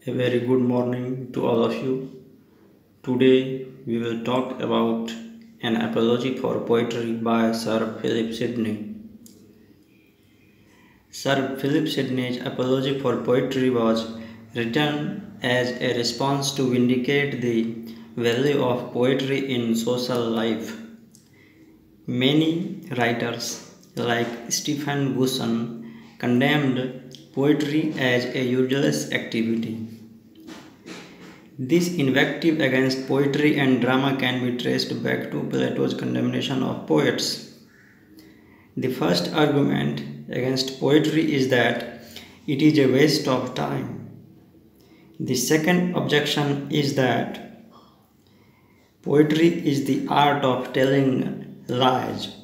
A very good morning to all of you. Today we will talk about an apology for poetry by Sir Philip Sidney. Sir Philip Sidney's apology for poetry was written as a response to vindicate the value of poetry in social life. Many writers, like Stephen Busson, condemned poetry as a useless activity. This invective against poetry and drama can be traced back to Plato's condemnation of poets. The first argument against poetry is that it is a waste of time. The second objection is that poetry is the art of telling lies.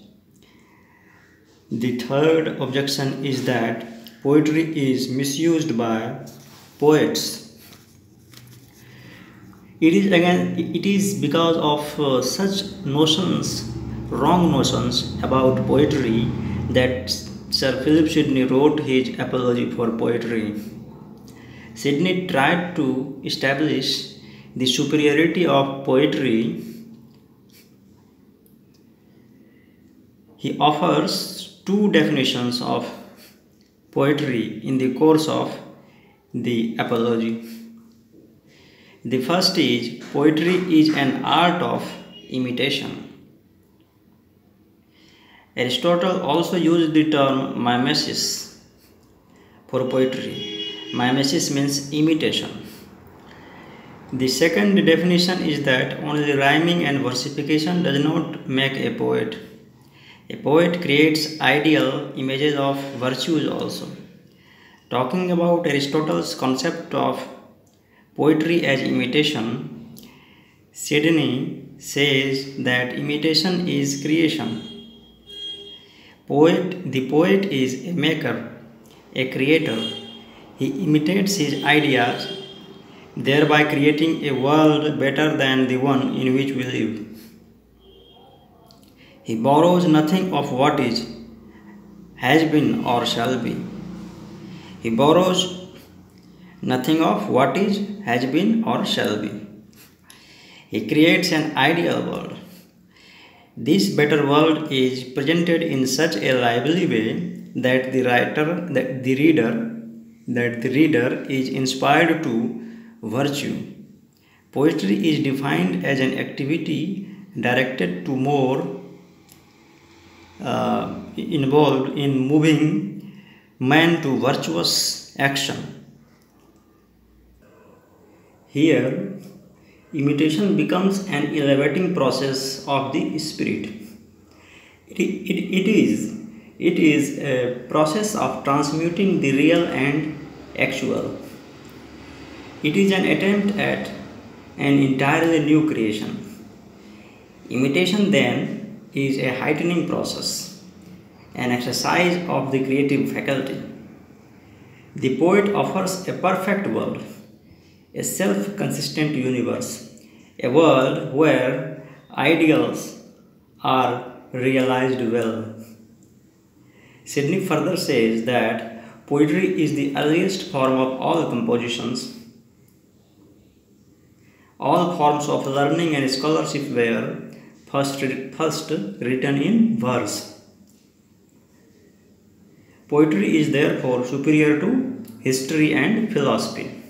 The third objection is that poetry is misused by poets. It is because of such wrong notions about poetry, that Sir Philip Sidney wrote his apology for poetry. Sidney tried to establish the superiority of poetry. He offers two definitions of poetry in the course of the apology. The first is, poetry is an art of imitation. Aristotle also used the term mimesis for poetry. Mimesis means imitation. The second definition is that only rhyming and versification does not make a poet. A poet creates ideal images of virtues also. Talking about Aristotle's concept of poetry as imitation, Sidney says that imitation is creation. The poet is a maker, a creator. He imitates his ideas, thereby creating a world better than the one in which we live. He borrows nothing of what is, has been, or shall be. He borrows nothing of what is, has been, or shall be. He creates an ideal world. This better world is presented in such a lively way that the reader is inspired to virtue. Poetry is defined as an activity directed to more involved in moving man to virtuous action. Here, imitation becomes an elevating process of the spirit. It is a process of transmuting the real and actual. It is an attempt at an entirely new creation. Imitation, then, is a heightening process, an exercise of the creative faculty. The poet offers a perfect world, a self-consistent universe, a world where ideals are realized well. Sidney further says that poetry is the earliest form of all compositions. All forms of learning and scholarship were first written in verse. Poetry is therefore superior to history and philosophy.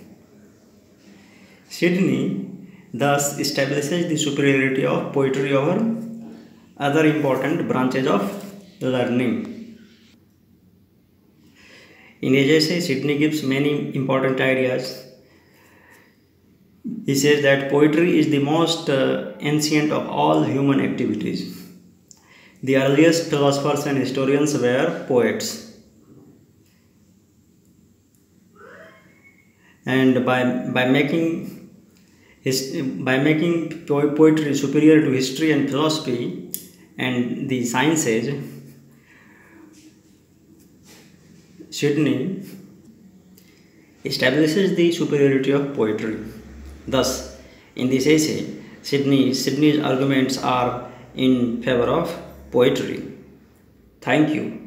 Sidney thus establishes the superiority of poetry over other important branches of learning. In his essay, Sidney gives many important ideas. He says that poetry is the most ancient of all human activities. The earliest philosophers and historians were poets. And by making poetry superior to history and philosophy and the sciences, Sidney establishes the superiority of poetry. Thus, in this essay, Sidney's arguments are in favor of poetry. Thank you.